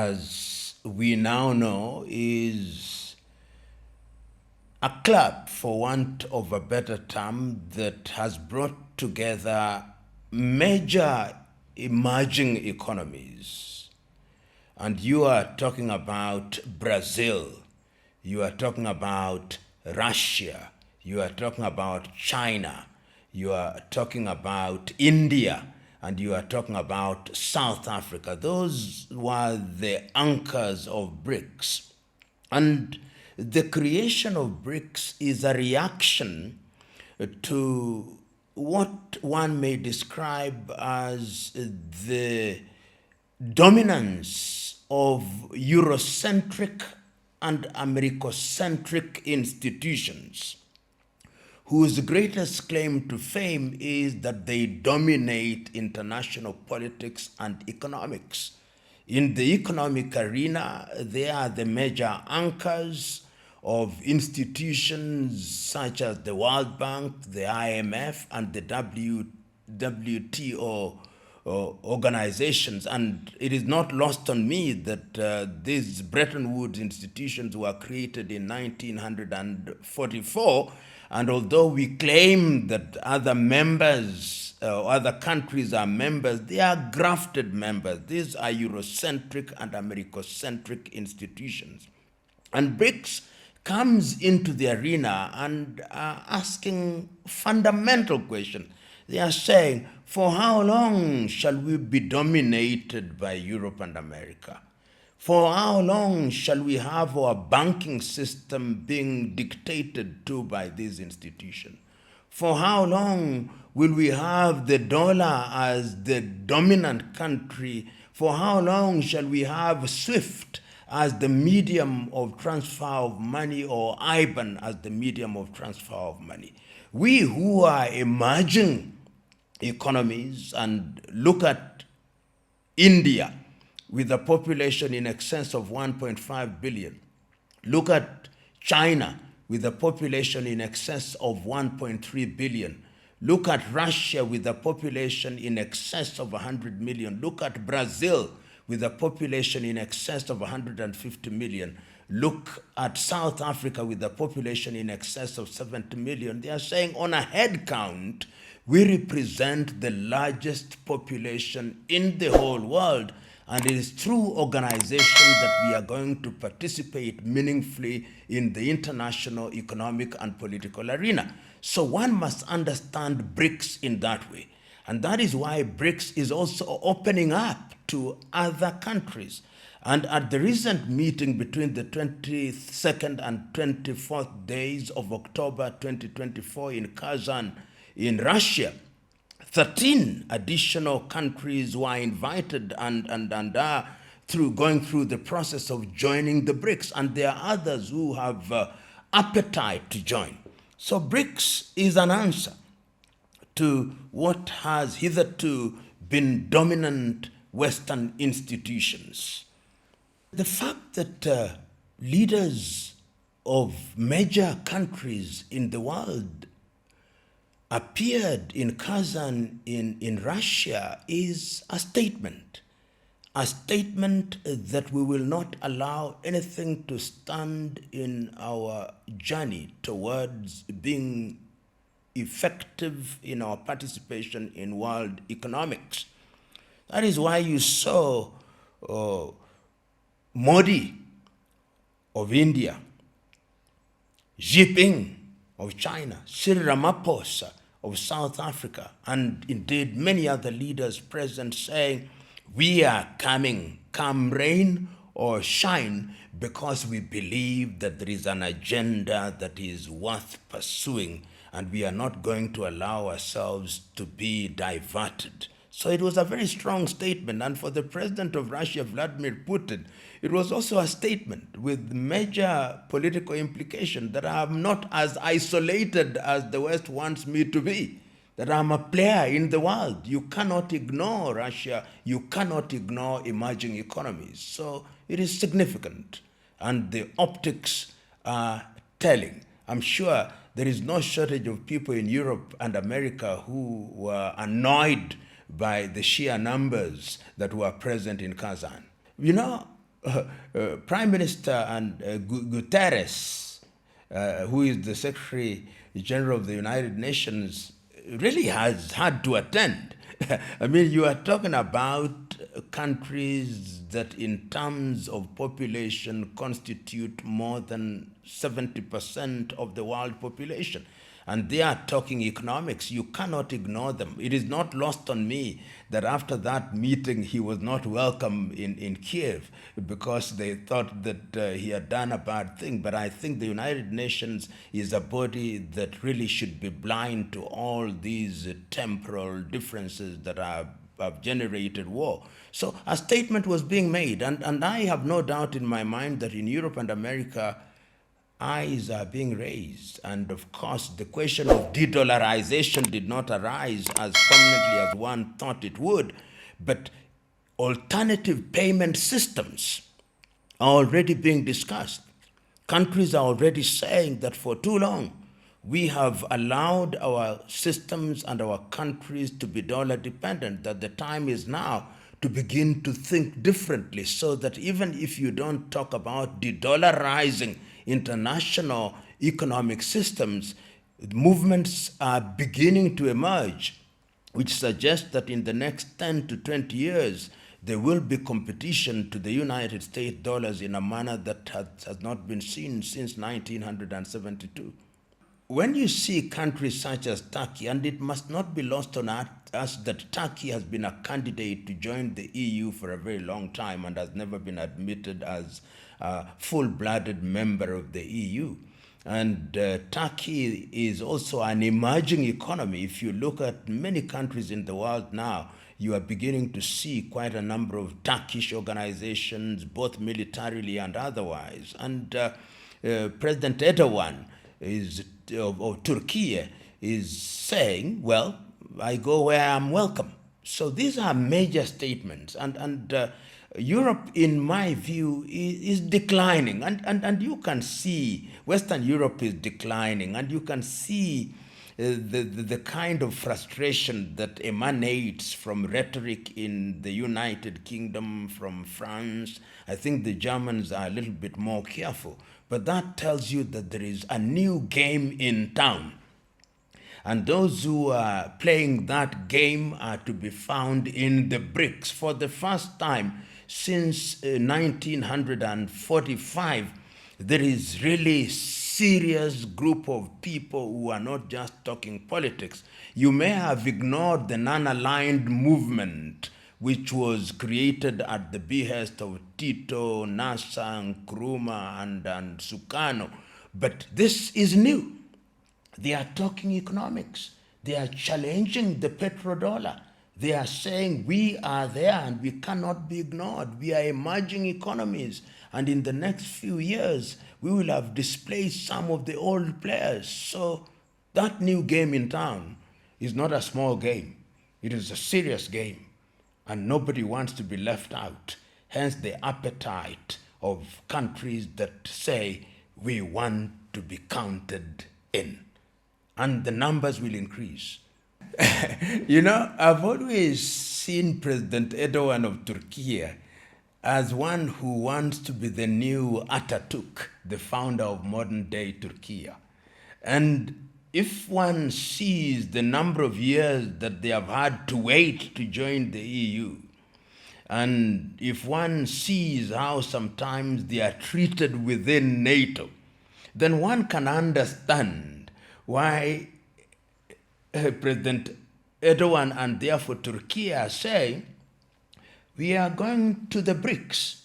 as we now know, is a club, for want of a better term, that has brought together major emerging economies. And you are talking about Brazil, you are talking about Russia, you are talking about China, you are talking about India, and you are talking about South Africa. Those were the anchors of BRICS. And the creation of BRICS is a reaction to what one may describe as the dominance of Eurocentric and Americocentric institutions, whose greatest claim to fame is that they dominate international politics and economics. In the economic arena, they are the major anchors of institutions such as the World Bank, the IMF, and the WTO organizations. And it is not lost on me that these Bretton Woods institutions were created in 1944, and although we claim that other members, other countries are members, they are grafted members. These are Eurocentric and Americocentric institutions. And BRICS comes into the arena and asking fundamental questions. They are saying, for how long shall we be dominated by Europe and America? For how long shall we have our banking system being dictated to by these institutions? For how long will we have the dollar as the dominant country? For how long shall we have SWIFT as the medium of transfer of money, or IBAN as the medium of transfer of money? We who are emerging economies, and look at India with a population in excess of 1.5 billion. Look at China with a population in excess of 1.3 billion. Look at Russia with a population in excess of 100 million. Look at Brazil with a population in excess of 150 million. Look at South Africa with a population in excess of 70 million. They are saying on a head count, we represent the largest population in the whole world. And it is through organization that we are going to participate meaningfully in the international economic and political arena. So one must understand BRICS in that way. And that is why BRICS is also opening up to other countries. And at the recent meeting between the 22nd and 24th days of October 2024 in Kazan in Russia, 13 additional countries were invited and are going through the process of joining the BRICS, and there are others who have appetite to join. So BRICS is an answer to what has hitherto been dominant Western institutions. The fact that leaders of major countries in the world appeared in Kazan in Russia is a statement that we will not allow anything to stand in our journey towards being effective in our participation in world economics. That is why you saw Modi of India, Xi Jinping of China, Cyril Ramaphosa of South Africa, and indeed many other leaders present saying, we are coming, come rain or shine, because we believe that there is an agenda that is worth pursuing, and we are not going to allow ourselves to be diverted. So it was a very strong statement. And for the president of Russia, Vladimir Putin, it was also a statement with major political implications that I am not as isolated as the West wants me to be, that I'm a player in the world. You cannot ignore Russia. You cannot ignore emerging economies. So it is significant. And the optics are telling. I'm sure there is no shortage of people in Europe and America who were annoyed by the sheer numbers that were present in Kazan. You know, Prime Minister and Guterres, who is the Secretary General of the United Nations, really has had to attend. I mean, you are talking about countries that in terms of population constitute more than 70% of the world population. And they are talking economics. You cannot ignore them. It is not lost on me that after that meeting, he was not welcome in Kiev because they thought that he had done a bad thing. But I think the United Nations is a body that really should be blind to all these temporal differences that have generated war. So a statement was being made, and I have no doubt in my mind that in Europe and America, eyes are being raised. And of course, the question of de-dollarization did not arise as prominently as one thought it would, but alternative payment systems are already being discussed. Countries are already saying that for too long, we have allowed our systems and our countries to be dollar dependent, that the time is now to begin to think differently, so that even if you don't talk about de-dollarizing international economic systems, movements are beginning to emerge which suggests that in the next 10 to 20 years, there will be competition to the United States dollars in a manner that has not been seen since 1972. When you see countries such as Turkey, and it must not be lost on us that Turkey has been a candidate to join the EU for a very long time and has never been admitted as a full-blooded member of the EU. And Turkey is also an emerging economy. If you look at many countries in the world now, you are beginning to see quite a number of Turkish organizations, both militarily and otherwise. And President Erdogan of Turkey is saying, well, I go where I'm welcome. So these are major statements. And Europe, in my view, is declining. And you can see Western Europe is declining. And you can see the kind of frustration that emanates from rhetoric in the United Kingdom, from France. I think the Germans are a little bit more careful. But that tells you that there is a new game in town. And those who are playing that game are to be found in the BRICS. For the first time since 1945, there is really serious group of people who are not just talking politics. You may have ignored the non-aligned movement which was created at the behest of Tito, Nasa, Nkrumah, and Sukarno. But this is new. They are talking economics. They are challenging the petrodollar. They are saying we are there and we cannot be ignored. We are emerging economies. And in the next few years, we will have displaced some of the old players. So that new game in town is not a small game. It is a serious game. And nobody wants to be left out. Hence the appetite of countries that say we want to be counted in. And the numbers will increase. You know, I've always seen President Erdogan of Turkey as one who wants to be the new Atatürk, the founder of modern-day Turkey. And if one sees the number of years that they have had to wait to join the EU, and if one sees how sometimes they are treated within NATO, then one can understand why President Erdogan and therefore Turkey are saying, we are going to the BRICS.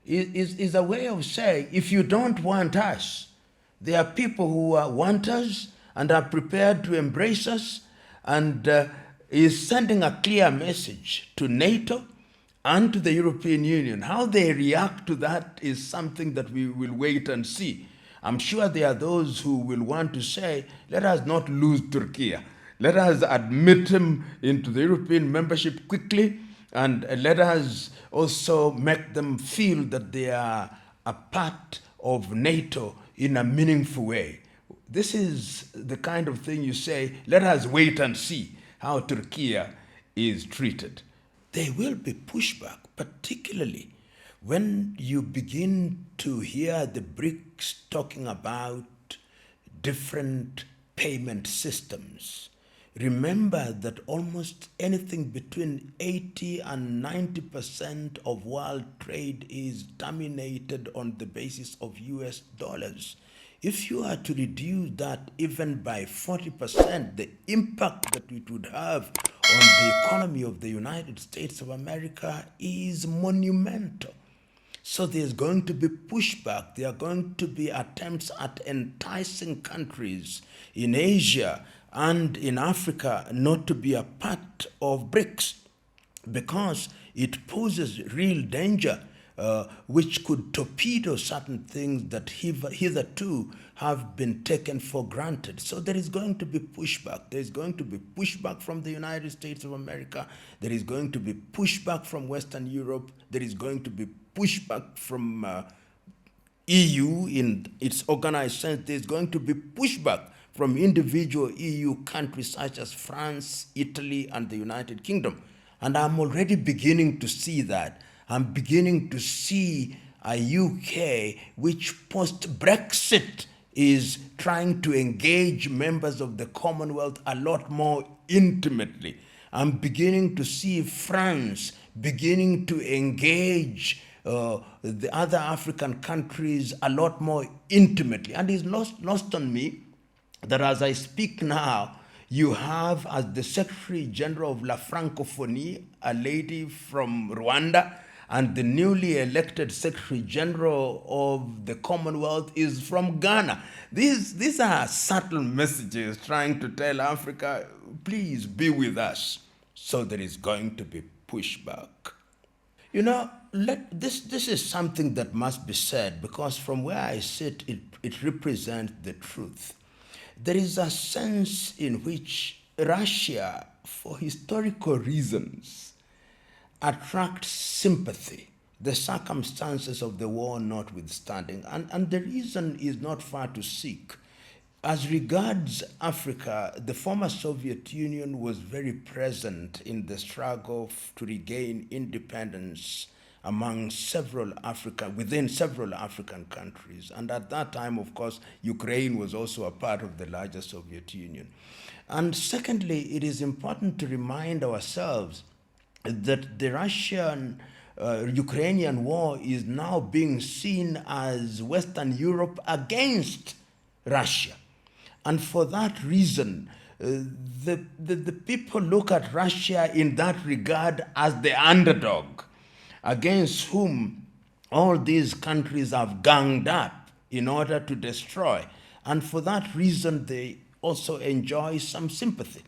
Is a way of saying, if you don't want us, there are people who want us and are prepared to embrace us, and is sending a clear message to NATO and to the European Union. How they react to that is something that we will wait and see. I'm sure there are those who will want to say, let us not lose Turkey. Let us admit him into the European membership quickly, and let us also make them feel that they are a part of NATO in a meaningful way. This is the kind of thing you say, let us wait and see how Turkey is treated. There will be pushback, particularly When you begin to hear the BRICS talking about different payment systems, remember that almost anything between 80 and 90% of world trade is dominated on the basis of US dollars. If you are to reduce that even by 40%, the impact that it would have on the economy of the United States of America is monumental. So there's going to be pushback. There are going to be attempts at enticing countries in Asia and in Africa not to be a part of BRICS because it poses real danger, which could torpedo certain things that hitherto have been taken for granted. So there is going to be pushback. There is going to be pushback from the United States of America. There is going to be pushback from Western Europe. There is going to be pushback from EU in its organized sense. There's going to be pushback from individual EU countries such as France, Italy, and the United Kingdom. And I'm already beginning to see that. I'm beginning to see a UK which post-Brexit is trying to engage members of the Commonwealth a lot more intimately. I'm beginning to see France beginning to engage the other African countries a lot more intimately. And it's lost on me that as I speak now, you have as the Secretary General of La Francophonie a lady from Rwanda, and the newly elected Secretary General of the Commonwealth is from Ghana. These are subtle messages trying to tell Africa, please be with us. So there is going to be pushback. You know, this is something that must be said because from where I sit, it represents the truth. There is a sense in which Russia, for historical reasons, attracts sympathy, the circumstances of the war notwithstanding. And the reason is not far to seek. As regards Africa, the former Soviet Union was very present in the struggle to regain independence within several African countries. And at that time, of course, Ukraine was also a part of the larger Soviet Union. And secondly, it is important to remind ourselves that the Russian-Ukrainian war is now being seen as Western Europe against Russia. And for that reason, the people look at Russia in that regard as the underdog against whom all these countries have ganged up in order to destroy. And for that reason, they also enjoy some sympathy.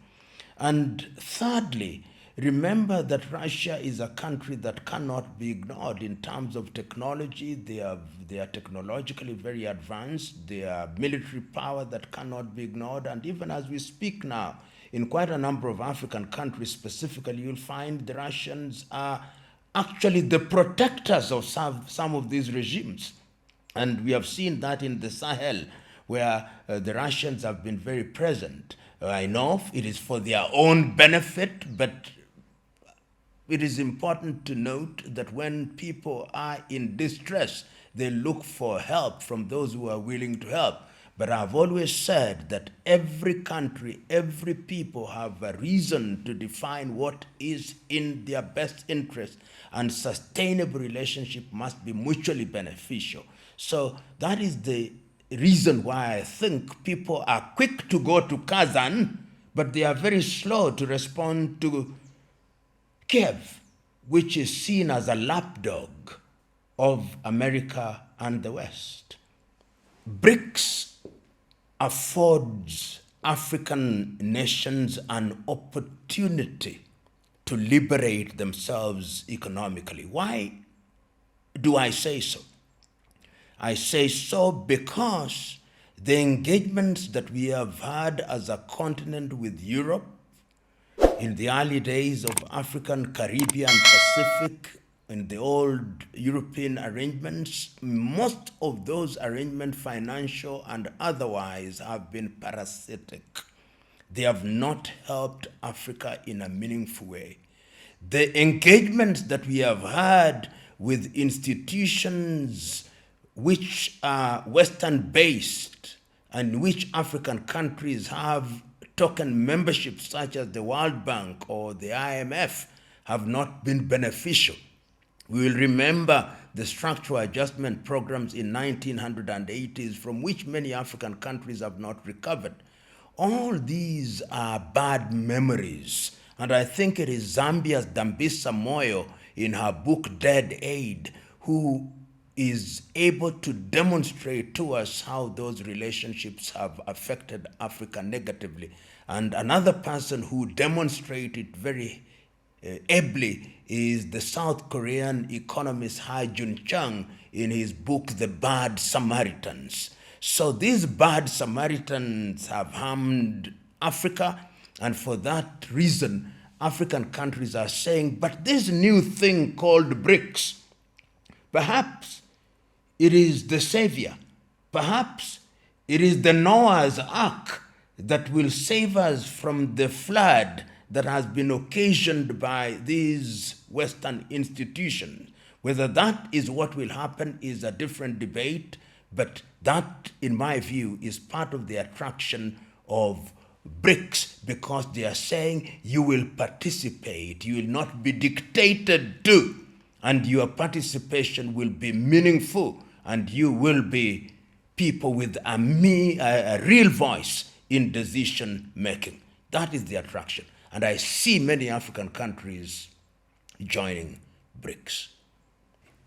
And thirdly, remember that Russia is a country that cannot be ignored in terms of technology. They are technologically very advanced. They are military power that cannot be ignored. And even as we speak now, in quite a number of African countries specifically, you'll find the Russians are actually the protectors of some of these regimes. And we have seen that in the Sahel, where the Russians have been very present. I know it is for their own benefit, but it is important to note that when people are in distress, they look for help from those who are willing to help. But I've always said that every country, every people have a reason to define what is in their best interest, and sustainable relationship must be mutually beneficial. So that is the reason why I think people are quick to go to Kazan, but they are very slow to respond to Kiev, which is seen as a lapdog of America and the West. BRICS affords African nations an opportunity to liberate themselves economically. Why do I say so? I say so because the engagements that we have had as a continent with Europe in the early days of African, Caribbean, Pacific, in the old European arrangements, most of those arrangements, financial and otherwise, have been parasitic. They have not helped Africa in a meaningful way. The engagements that we have had with institutions which are Western-based and which African countries have token memberships such as the World Bank or the IMF have not been beneficial. We will remember the structural adjustment programs in 1980s from which many African countries have not recovered. All these are bad memories, and I think it is Zambia's Dambisa Moyo in her book Dead Aid who is able to demonstrate to us how those relationships have affected Africa negatively. And another person who demonstrated very ably is the South Korean economist Ha Jun Chang in his book The Bad Samaritans. So these bad Samaritans have harmed Africa, and for that reason African countries are saying, but this new thing called BRICS, perhaps it is the savior, perhaps it is the Noah's Ark that will save us from the flood that has been occasioned by these Western institutions. Whether that is what will happen is a different debate, but that, in my view, is part of the attraction of BRICS, because they are saying you will participate, you will not be dictated to, and your participation will be meaningful, and you will be people with a real voice in decision making. That is the attraction. And I see many African countries joining BRICS.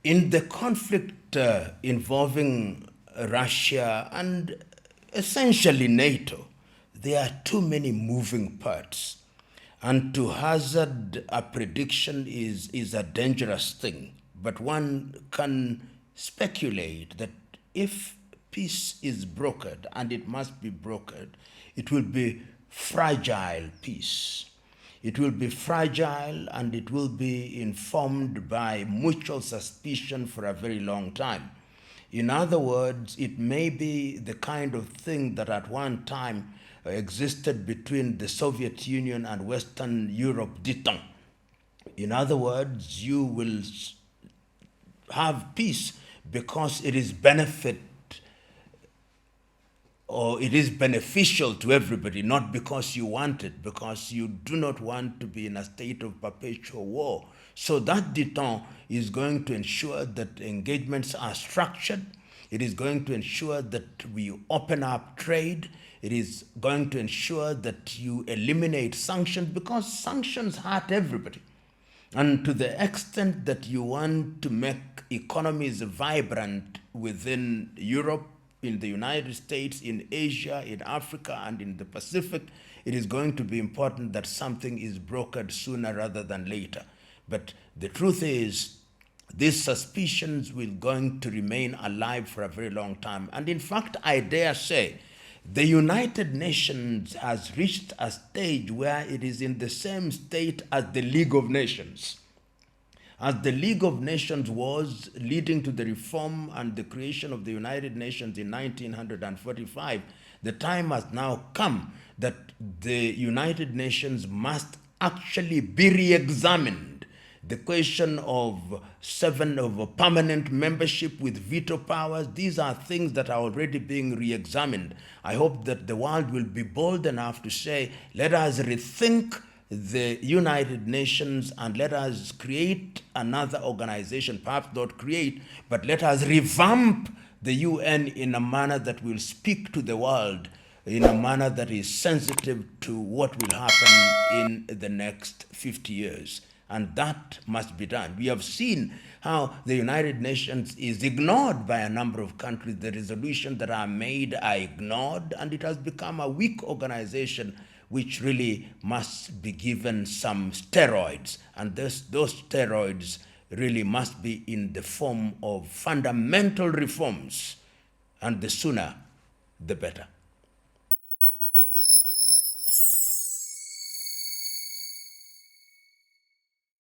In the conflict involving Russia and essentially NATO, there are too many moving parts. And to hazard a prediction is a dangerous thing. But one can speculate that if peace is brokered, and it must be brokered, it will be fragile peace. It will be fragile, and it will be informed by mutual suspicion for a very long time. In other words, it may be the kind of thing that at one time existed between the Soviet Union and Western Europe dit-on. In other words, you will have peace because it is it is beneficial to everybody, not because you want it, because you do not want to be in a state of perpetual war. So that dit-on is going to ensure that engagements are structured. It is going to ensure that we open up trade. It is going to ensure that you eliminate sanctions, because sanctions hurt everybody. And to the extent that you want to make economies vibrant within Europe, in the United States, in Asia, in Africa, and in the Pacific, it is going to be important that something is brokered sooner rather than later. But the truth is, these suspicions will going to remain alive for a very long time. And in fact, I dare say, the United Nations has reached a stage where it is in the same state as the League of Nations. As the League of Nations was leading to the reform and the creation of the United Nations in 1945, the time has now come that the United Nations must actually be re-examined. The question of permanent membership with veto powers, these are things that are already being re-examined. I hope that the world will be bold enough to say, let us rethink the United Nations and let us create another organization, perhaps not create, but let us revamp the UN in a manner that will speak to the world, in a manner that is sensitive to what will happen in the next 50 years. And that must be done. We have seen how the United Nations is ignored by a number of countries. The resolutions that are made are ignored, and it has become a weak organization which really must be given some steroids. And those steroids really must be in the form of fundamental reforms, and the sooner, the better.